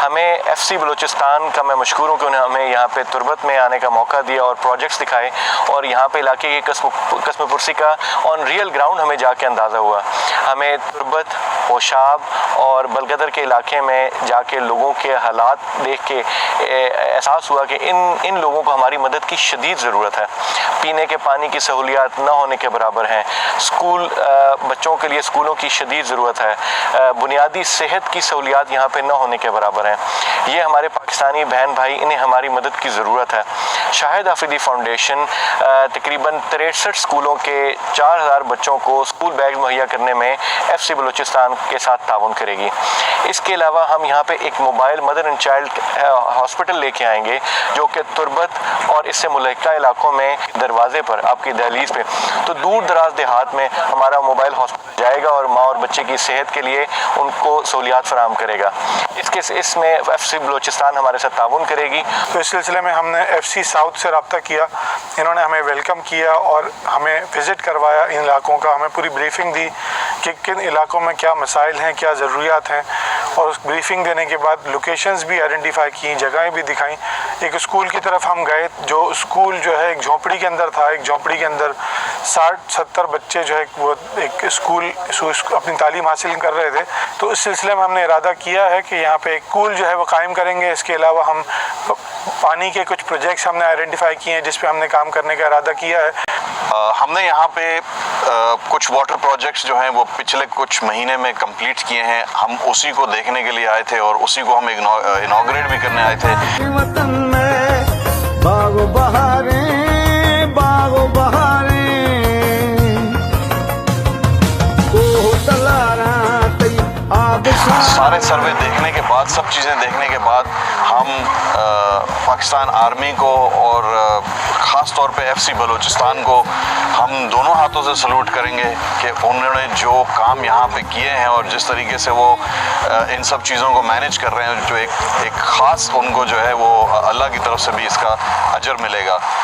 हमें FC बलूचिस्तान का मैं मशकूर हूँ कि उन्हें हमें यहाँ पे तुर्बत में आने का मौका दिया और प्रोजेक्ट्स दिखाए और यहाँ पे इलाके की कस्म पुरसी का ऑन रियल ग्राउंड हमें जाके अंदाज़ा हुआ। हमें तुर्बत, होशाब और बलगदर के इलाके में जाके लोगों के हालात देख के एहसास हुआ कि इन लोगों को हमारी मदद की शदीद ज़रूरत है। पीने के पानी की सहूलियात न होने के बराबर हैं। स्कूल बच्चों के लिए स्कूलों की शदीद ज़रूरत है। बुनियादी सेहत की सहूलियात यहाँ पे न होने के बराबर हैं। ये हमारे पाकिस्तानी बहन भाई, इन्हें हमारी मदद की ज़रूरत है। शाहिद आफरीदी फाउंडेशन तकरीबन 63 स्कूलों के 4000 बच्चों को स्कूल बैग मुहैया करने में FC बलूचिस्तान के साथ ताउन करेगी। इसके अलावा हम यहाँ पे एक mobile mother and child hospital लेके आएंगे जो कि तुर्बत और इससे मुल्हिका इलाकों में दरवाजे पर, आपकी दहलीज पे, तो दूर दराज देहात में हमारा मोबाइल हॉस्पिटल जाएगा और माँ और बच्चे की सेहत के लिए उनको सहूलियात फराहम करेगा। इसमें FC बलूचिस्तान हमारे साथ ताउन करेगी। तो इस सिलसिले में हमने FC साउथ से रब्ता किया। इन्होंने हमें वेलकम किया और हमें विज़िट करवाया इन इलाकों का। हमें पूरी ब्रीफिंग दी कि किन इलाकों में क्या मसाइल हैं, क्या ज़रूरियात हैं, और उस ब्रीफिंग देने के बाद लोकेशंस भी आइडेंटिफाई की, जगहें भी दिखाई। एक स्कूल की तरफ हम गए, जो स्कूल जो है एक झोंपड़ी के अंदर था। एक झोंपड़ी के अंदर 60-70 बच्चे जो है वो एक स्कूल अपनी तालीम हासिल कर रहे थे। तो इस सिलसिले में हमने इरादा किया है कि यहाँ पे एक स्कूल जो है वो कायम करेंगे। इसके अलावा हम पानी के कुछ प्रोजेक्ट्स हमने आइडेंटिफाई किए हैं जिस पे हमने काम करने का इरादा किया है। हमने यहाँ पे कुछ वाटर प्रोजेक्ट्स जो हैं वो पिछले कुछ महीने में कंप्लीट किए हैं। हम उसी को देखने के लिए आए थे और उसी को हम इनॉग्रेट भी करने आए थे। सारे सर्वे देखने के बाद, सब चीज़ें देखने के बाद हम पाकिस्तान आर्मी को और ख़ास तौर पे FC बलूचिस्तान को हम दोनों हाथों से सल्यूट करेंगे कि उन्होंने जो काम यहाँ पे किए हैं और जिस तरीके से वो इन सब चीज़ों को मैनेज कर रहे हैं, जो एक ख़ास उनको जो है वो अल्लाह की तरफ से भी इसका अजर मिलेगा।